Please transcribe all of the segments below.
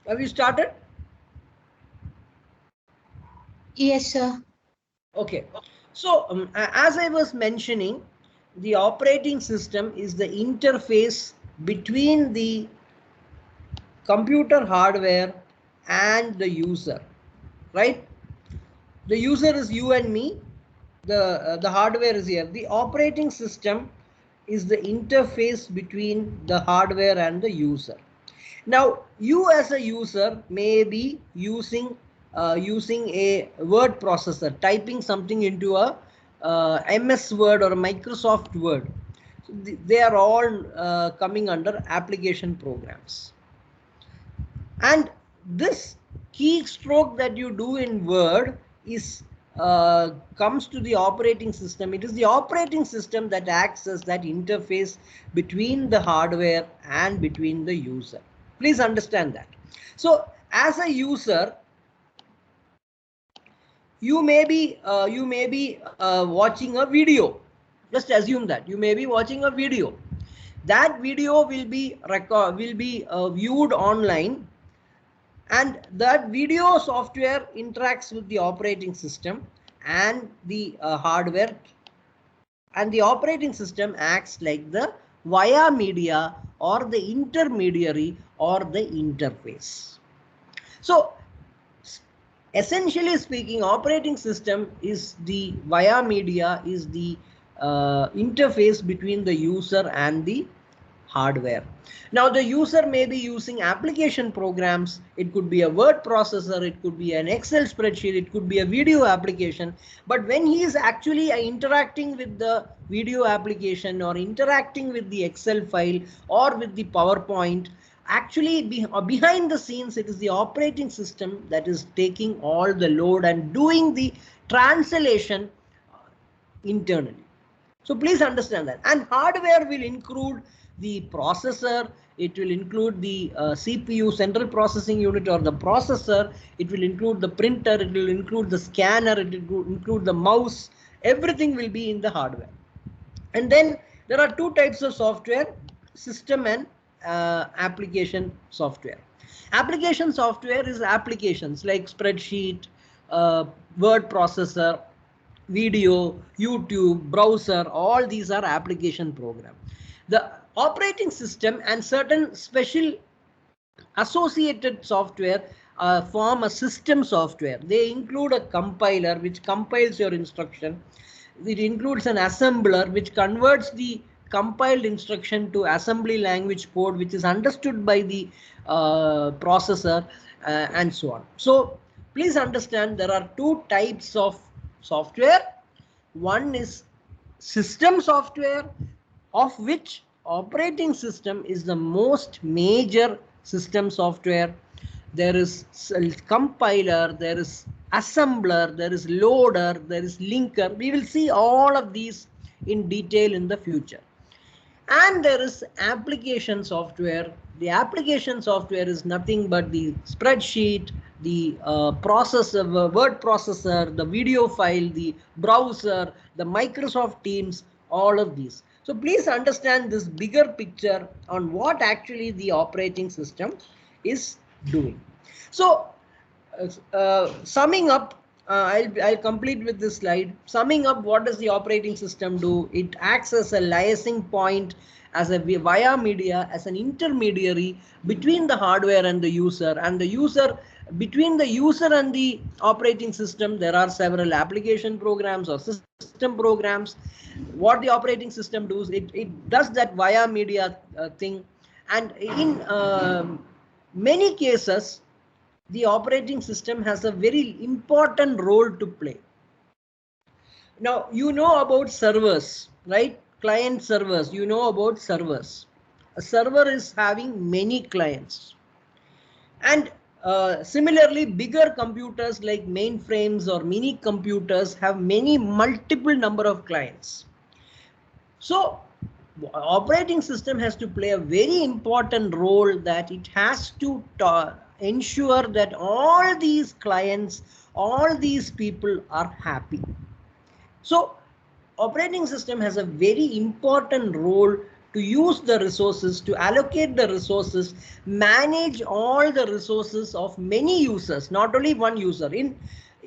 Have you started? Yes, sir. Okay. So as I was mentioning, the operating system is the interface between the computer hardware and the user, right? The user is you and me. The hardware is here. The operating system is the interface between the hardware and the user. Now, you as a user may be using a word processor, typing something into a MS Word or a Microsoft Word. So they are all coming under application programs. And this keystroke that you do in Word is comes to the operating system. It is the operating system that acts as that interface between the hardware and between the user. Please understand that. So as a user, you may be watching a video. Just assume that you may be watching a video. That video will be viewed online, and that video software interacts with the operating system and the hardware, and the operating system acts like the via media or the intermediary or the interface. So essentially speaking, operating system is the via media, is the interface between the user and the hardware. Now the user may be using application programs. It could be a word processor, it could be an Excel spreadsheet, it could be a video application. But when he is actually interacting with the video application or interacting with the Excel file or with the PowerPoint, actually behind the scenes, it is the operating system that is taking all the load and doing the translation internally. So please understand that. And hardware will include the processor, it will include the CPU, central processing unit, or the processor, it will include the printer, it will include the scanner, it will include the mouse. Everything will be in the hardware. And then there are two types of software: system and application software. Application software is applications like spreadsheet, word processor, video, YouTube, browser. All these are application program. The operating system and certain special associated software form a system software. They include a compiler which compiles your instruction. It includes an assembler which converts the compiled instruction to assembly language code, which is understood by the processor, and so on. So please understand there are two types of software. One is system software, of which operating system is the most major system software. There is compiler, there is assembler, there is loader, there is linker. We will see all of these in detail in the future. And there is application software. The application software is nothing but the spreadsheet, the processor, word processor, the video file, the browser, the Microsoft Teams, all of these. So please understand this bigger picture on what actually the operating system is doing. So summing up, I'll complete with this slide. Summing up, what does the operating system do? It acts as a liaising point, as a via media, as an intermediary between the hardware and the user. And the user, between the user and the operating system, there are several application programs or system programs. What the operating system does, it does that via media thing. And in many cases, the operating system has a very important role to play. Now, you know about servers, right? Client servers, you know about servers. A server is having many clients. And similarly, bigger computers like mainframes or mini computers have many multiple number of clients. So operating system has to play a very important role, that it has to ensure that all these clients, all these people are happy. So operating system has a very important role to use the resources, to allocate the resources, manage all the resources of many users, not only one user. In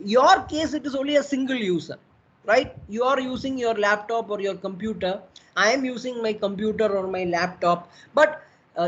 your case, it is only a single user, right? You are using your laptop or your computer. I am using my computer or my laptop, but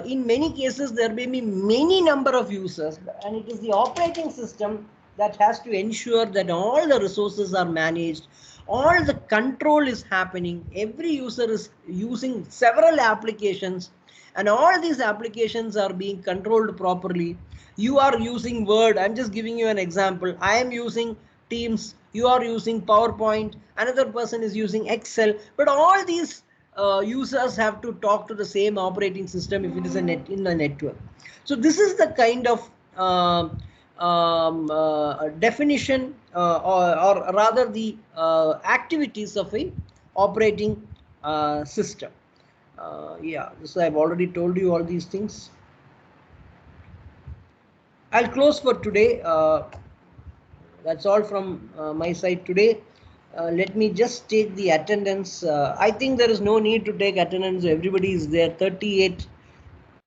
in many cases, there may be many number of users, and it is the operating system that has to ensure that all the resources are managed, all the control is happening. Every user is using several applications, and all these applications are being controlled properly. You are using Word. I'm just giving you an example. I am using Teams. You are using PowerPoint. Another person is using Excel. But all these users have to talk to the same operating system if it is in a network. So this is the kind of definition or rather the activities of a operating system. Yeah, so I've already told you all these things. I'll close for today. That's all from my side today. Let me just take the attendance. I think there is no need to take attendance. Everybody is there. 38